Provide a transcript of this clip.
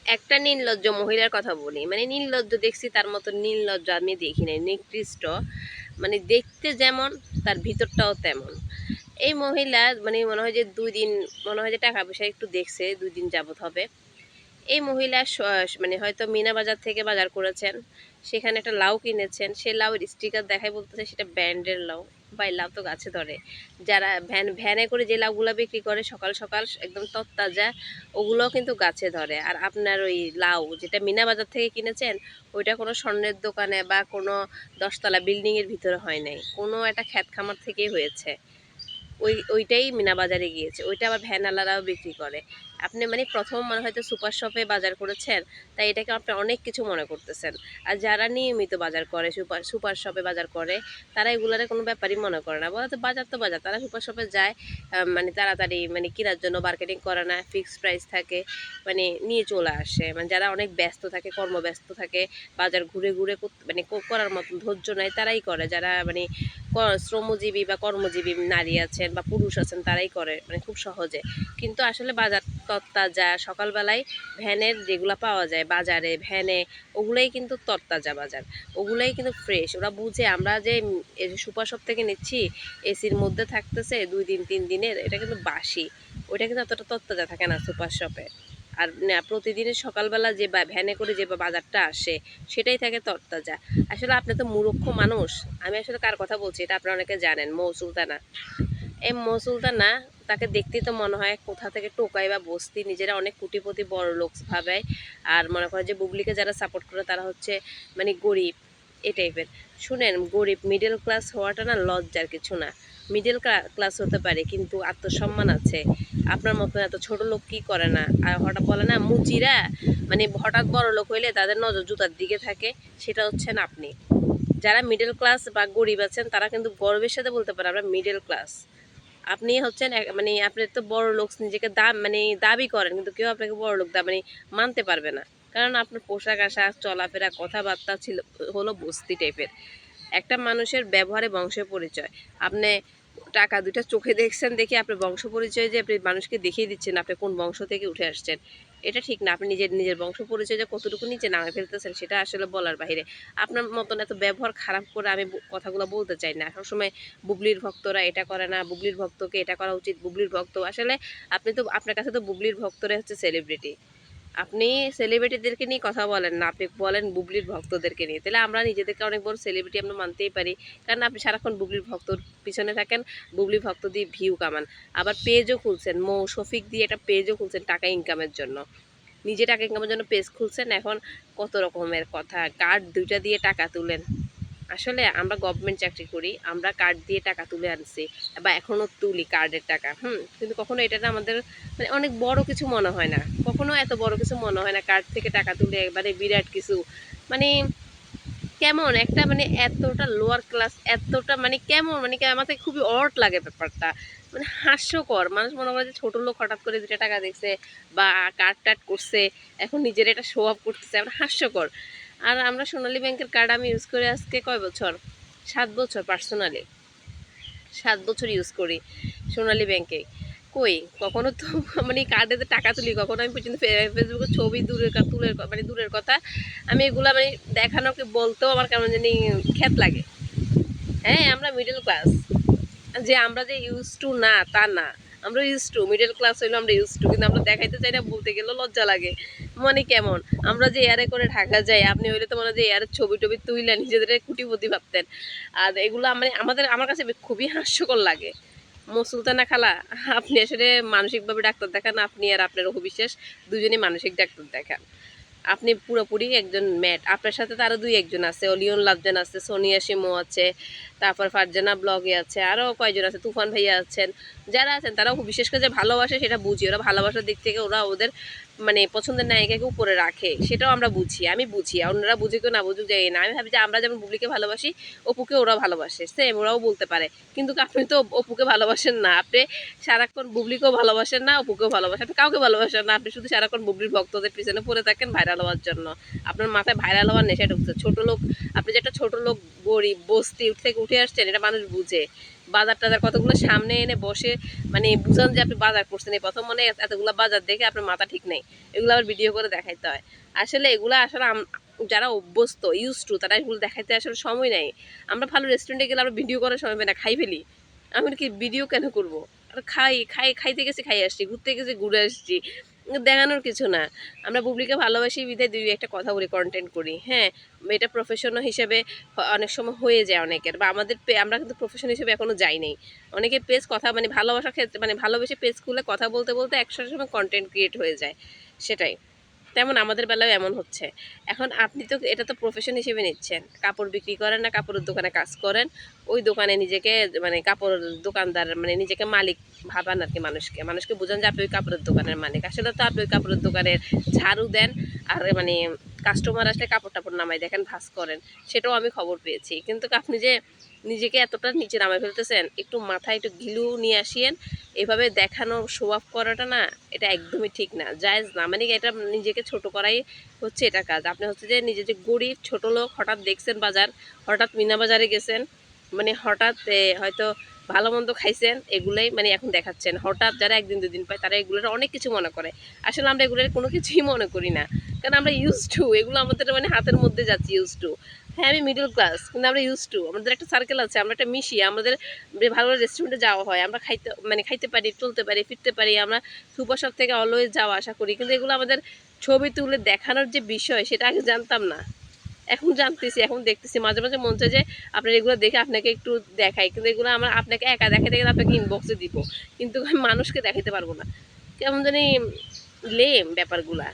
একটা নির্লজ্জ মহিলার কথা বলি, মানে নির্লজ্জ দেখছি তার মতো নির্লজ্জ আমি দেখি নাই, নিকৃষ্ট। মানে দেখতে যেমন তার ভিতরটাও তেমন। এই মহিলা মানে মনে হয় যে 2 দিন, মনে হয় যে টাকা পয়সা একটু দেখছে, 2 দিন যাবত হবে। এই মহিলা মানে হয়তো মিনা বাজার থেকে বাজার করেছেন, সেখানে একটা লাউ কিনেছেন, সে লাউয়ের স্টিকার দেখায় বলতেছে সেটা ব্র্যান্ডের লাউ। ভাই, লাউ তো গাছে ধরে। যারা ভ্যানে করে যে লাউগুলো বিক্রি করে সকাল সকাল একদম তত্তাজা, ওগুলোও কিন্তু গাছে ধরে। আর আপনার ওই লাউ যেটা মিনা বাজার থেকে কিনেছেন, ওইটা কোনো স্বর্ণের দোকানে বা কোনো 10তলা বিল্ডিংয়ের ভিতরে হয় নাই, কোনো একটা খ্যাত খামার থেকেই হয়েছে। ওইটাই মিনা বাজারে গিয়েছে, ওইটা আবার ভ্যানওয়ালারাও বিক্রি করে। আপনি মানে প্রথম মানে হয়তো সুপার শপে বাজার করেছেন, তাই এটাকে আপনি অনেক কিছু মনে করতেছেন। আর যারা নিয়মিত বাজার করে, সুপার সুপার শপে বাজার করে, তারা এগুলারে কোনো ব্যাপারই মনে করে না, বলে তো বাজার তো বাজার। তারা সুপার শপে যায় মানে তাড়াতাড়ি মানে কেনার জন্য, মার্কেটিং করে না, ফিক্সড প্রাইস থাকে, মানে নিয়ে চলে আসে। মানে যারা অনেক ব্যস্ত থাকে, কর্মব্যস্ত থাকে, বাজার ঘুরে ঘুরে মানে করার মতন ধৈর্য নাই, তারাই করে। যারা মানে শ্রমজীবী বা কর্মজীবী নারী আছেন বা পুরুষ আছেন, তারাই করে মানে খুব সহজে। কিন্তু আসলে বাজার তরতাজা, সকালবেলায় ভ্যানের যেগুলো পাওয়া যায় বাজারে, ভ্যানে, ওগুলোই কিন্তু তরতাজা বাজার, ওগুলোই কিন্তু ফ্রেশ। ওরা বুঝে আমরা যে এই যে সুপার শপ থেকে নিচ্ছি, এসির মধ্যে থাকতেছে 2 দিন 3 দিনের, এটা কিন্তু বাসি, ওইটা কিন্তু অতটা তরতাজা থাকে না সুপার শপে। আর প্রতিদিনের সকালবেলা যে ভ্যানে করে যে বাজারটা আসে, সেটাই থাকে তরতাজা। আসলে আপনি তো মূর্খ মানুষ। আমি আসলে কার কথা বলছি এটা আপনারা অনেকে জানেন, মৌ সুলতানা। এই মৌ সুলতানা, তাকে দেখতেই তো মনে হয় কোথা থেকে টোকাই বা বস্তি, নিজেরা অনেক কোটিপতি বড় লোক ভাবে। আর মনে করে যে বুবলিকে যারা সাপোর্ট করে তারা হচ্ছে মানে গরিব, এই টাইপের। শুনেন, গরিব মিডল ক্লাস হওয়াটা না লজ্জার কিছু না। মিডল ক্লাস হতে পারে, কিন্তু আত্মসম্মান আছে। আপনার মতো এত ছোট লোক কি করে না। আর হঠাৎ বলে না মুচিরা, মানে হঠাৎ বড় লোক হইলে তাদের নজর জুতার দিকে থাকে, সেটা হচ্ছেন আপনি। যারা মিডল ক্লাস বা গরিব আছেন, তারা কিন্তু গর্বের সাথে বলতে পারে আমরা মিডল ক্লাস। আপনি হচ্ছেন মানে আপনি তো বড় লোক নিজেকে মানে দাবি করেন, কিন্তু কেউ আপনাকে বড় লোক মানে মানতে পারবে না। কারণ আপনার পোশাক আশাক, চলাফেরা, কথাবার্তা ছিল হলো বস্তি টাইপের। একটা মানুষের ব্যবহারে বংশের পরিচয়। আপনি টাকা দুইটা চোখে দেখছেন, দেখে আপনার বংশ পরিচয় যে আপনি মানুষকে দেখিয়ে দিচ্ছেন আপনি কোন বংশ থেকে উঠে আসছেন, এটা ঠিক না। আপনি নিজের নিজের বংশ পরিচয় যে কতটুকু নিচে নামে ফেলতেছেন, সেটা আসলে বলার বাইরে। আপনার মতন এত ব্যবহার খারাপ করে আমি কথাগুলো বলতে চাই না। সবসময় বুবলির ভক্তরা এটা করে না, বুবলির ভক্তকে এটা করা উচিত, বুবলির ভক্ত। আসলে আপনি তো, আপনার কাছে তো বুবলির ভক্তরা হচ্ছে সেলিব্রিটি। আপনি সেলিব্রিটিদেরকে নিয়ে কথা বলেন না, আপনি বলেন বুবলির ভক্তদেরকে নিয়ে। তাহলে আমরা নিজেদেরকে অনেক বড় সেলিব্রিটি আমরা মানতেই পারি। কারণ আপনি সারাক্ষণ বুবলির ভক্তর পিছনে থাকেন, বুবলির ভক্ত দিয়ে ভিউ কামান। আবার পেজও খুলছেন, মৌ শফিক দিয়ে একটা পেজও খুলছেন টাকা ইনকামের জন্য। নিজে টাকা ইনকামের জন্য পেজ খুলছেন, এখন কত রকমের কথা, কার্ড দুইটা দিয়ে টাকা তুলেন। আসলে আমরা গভর্নমেন্ট চাকরি করি, আমরা কার্ড দিয়ে টাকা তুলে আনছি বা এখনও তুলি কার্ডের টাকা, কিন্তু কখনো এটা না আমাদের মানে অনেক বড় কিছু মনে হয় না, কখনো এত বড় কিছু মনে হয় না কার্ড থেকে টাকা তুলে মানে বিরাট কিছু। মানে কেমন একটা মানে এতটা লোয়ার ক্লাস, এতটা মানে কেমন, মানে আমাদের খুবই অড লাগে ব্যাপারটা। মানে হাস্যকর। মানুষ মনে করে যে ছোট লোক হঠাৎ করে 2টা টাকা দেখছে বা কার্ড টার্ড করছে, এখন নিজের এটা শো অফ করতেছে, আমরা হাস্যকর। আর আমরা সোনালী ব্যাংকের কার্ড আমি ইউজ করে আজকে কয় বছর, 7 বছর পার্সোনালি, 7 বছর ইউজ করি সোনালী ব্যাংকে। কই কখনো তো মানে কার্ডে টাকা তুলি, কখনো আমি পর্যন্ত ফেসবুকে ছবি মানে দূরের কথা, আমি এগুলা মানে দেখানোকে বলতেও আমার কেমন জানি খ্যাত লাগে। হ্যাঁ, আমরা মিডল ক্লাস, যে আমরা যে ইউজ টু না তা না, আমরা ইউজ টু, মিডল ক্লাস হইলো আমরা ইউজ টু, কিন্তু আমরা দেখাইতে চাই না, বলতে গেলেও লজ্জা লাগে। মানে কেমন আমরা যে এয়ারে করে ঢাকা যাই, আপনি হইলে তো মনে হয় যে এয়ারের ছবি টবি তুইলেন, নিজেদের কুটিপতি ভাবতেন। আর এগুলো মানে আমার কাছে খুবই হাস্যকর লাগে। সুলতানা খালা, আপনি আসলে মানসিকভাবে ডাক্তার দেখান, আপনি আর আপনার অভিবিশ্বাস দুজনেই মানসিক ডাক্তার দেখান। আপনি পুরোপুরি একজন ম্যাট। আপনার সাথে তো আরও 2-1 জন আছে, অলিয়ন লাভজান আছে, সোনিয়া শিমু আছে, তারপর ফারজানা ব্লগে আছে, আরও কয়জন আছে, তুফান ভাইয়া আছেন। যারা আছেন তারা বিশেষ করে যে ভালোবাসে সেটা বুঝি, ওরা ভালোবাসার দিক থেকে ওরা ওদের মানে পছন্দের নায়িকাকে উপরে রাখে, সেটাও আমরা বুঝি, আমি বুঝি। অন্যরা বুঝে কেউ না বুঝুক যাই না, আমি ভাবি যে আমরা যেমন বুবলিকে ভালোবাসি, অপুকে ওরা ভালোবাসে, সেম ওরাও বলতে পারে। কিন্তু আপনি তো অপুকে ভালোবাসেন না, আপনি সারাক্ষণ বুবলিকেও ভালোবাসেন না, অপুকেও ভালোবাসেন, আপনি কাউকে ভালোবাসেন না, আপনি শুধু সারাক্ষণ বুবলির ভক্তদের পিছনে পড়ে থাকেন ভাইরাল হওয়ার জন্য। আপনার মাথায় ভাইরাল হওয়ার নেশা ঢুকছে। ছোট লোক, আপনি যে একটা ছোট লোক, গরিব, বস্তি থেকে উঠে আসছেন, এটা মানুষ বুঝে। বাজার টাজার কতগুলো সামনে এনে বসে মানে বুঝান যে আপনি বাজার করছেন, এই প্রথম মনে হয় এতগুলো বাজার দেখে আপনার মাথা ঠিক নেই, এগুলো আবার ভিডিও করে দেখাইতে হয়। আসলে এগুলো আসলে যারা অভ্যস্ত ইউজ টু তারা এগুলো দেখাইতে আসলে সময় নেই। আমরা ভালো রেস্টুরেন্টে গেলে আমরা ভিডিও করার সময় পাই না, খাই ফেলি। আমি কি ভিডিও কেন করবো? আর খাইতে গেছি খাই আসছি, ঘুরতে গেছি ঘুরে আসছি, দেখানোর কিছু না। আমরা বুবলিকে ভালোবাসি বিধায় দুই একটা কথা বলি, কন্টেন্ট করি। হ্যাঁ, এটা প্রফেশনাল হিসেবে অনেক সময় হয়ে যায় অনেকের, বা আমাদের আমরা কিন্তু প্রফেশন হিসেবে এখনো যাই নাই। অনেকের পেজ কথা মানে ভালোবাসার ক্ষেত্রে মানে ভালোবেসে পেজ খুলে কথা বলতে বলতে একসাথে সময় কন্টেন্ট ক্রিয়েট হয়ে যায়, সেটাই। তেমন আমাদের বেলাও এমন হচ্ছে। এখন আপনি তো এটা তো প্রফেশন হিসেবে নিচ্ছেন, কাপড় বিক্রি করেন না কাপড়ের দোকানে কাজ করেন, ওই দোকানে নিজেকে মানে কাপড়ের দোকানদার মানে নিজেকে মালিক ভাবান আর কি। মানুষকে বোঝান যে আপনি ওই কাপড়ের দোকানের মালিক। আসলে তো আপনি ওই কাপড়ের দোকানের ঝাড়ু দেন আর মানে কাস্টমার আসলে কাপড় টাপড় নামাই দেখেন, ভাঁজ করেন। সেটাও আমি খবর পেয়েছি। কিন্তু আপনি যে নিজেকে এতটা নিচে নামাই ফেলতেছেন, একটু মাথায় একটু ঘিলু নিয়ে আসিয়েন। এভাবে দেখানো শো অফ করাটা না, এটা একদমই ঠিক না, জায়েজ না। মানে এটা নিজেকে ছোট করাই হচ্ছে এটা কাজ। আপনি হচ্ছে যে নিজে যে গরিব ছোট লোক, হঠাৎ দেখছেন বাজার, হঠাৎ মিনা বাজারে গেছেন, মানে হঠাৎ হয়তো ভালো মন্দ খাইছেন, এগুলোই মানে এখন দেখাচ্ছেন। হঠাৎ যারা একদিন দুদিন পায় তারা এগুলোর অনেক কিছু মনে করে। আসলে আমরা এগুলোর কোনো কিছুই মনে করি না, কারণ আমরা ইউজ টু, এগুলো আমাদের মানে হাতের মধ্যে যাচ্ছে ইউজ টু। হ্যাঁ, আমি মিডল ক্লাস, কিন্তু আমরা ইউজ টু, আমাদের একটা সার্কেল আছে, আমরা একটা মিশি, আমাদের ভালো রেস্টুরেন্টে যাওয়া হয়, আমরা খাইতে পারি, চলতে পারি, ফিরতে পারি, আমরা সুপার শপ থেকে অলওয়েজ যাওয়া আসা করি। কিন্তু এগুলো আমাদের ছবি তুলে দেখানোর যে বিষয়, সেটা আগে জানতাম না, এখন জানতেছি, এখন দেখতেছি। মাঝে মাঝে মন চায় যে আপনার এগুলো দেখে আপনাকে একটু দেখাই, কিন্তু এগুলো আমরা আপনাকে একা দেখাতে গেলে আপনাকে ইনবক্সে দিব, কিন্তু আমি মানুষকে দেখাতে পারবো না। কেমন জানি লেম ব্যাপারগুলা।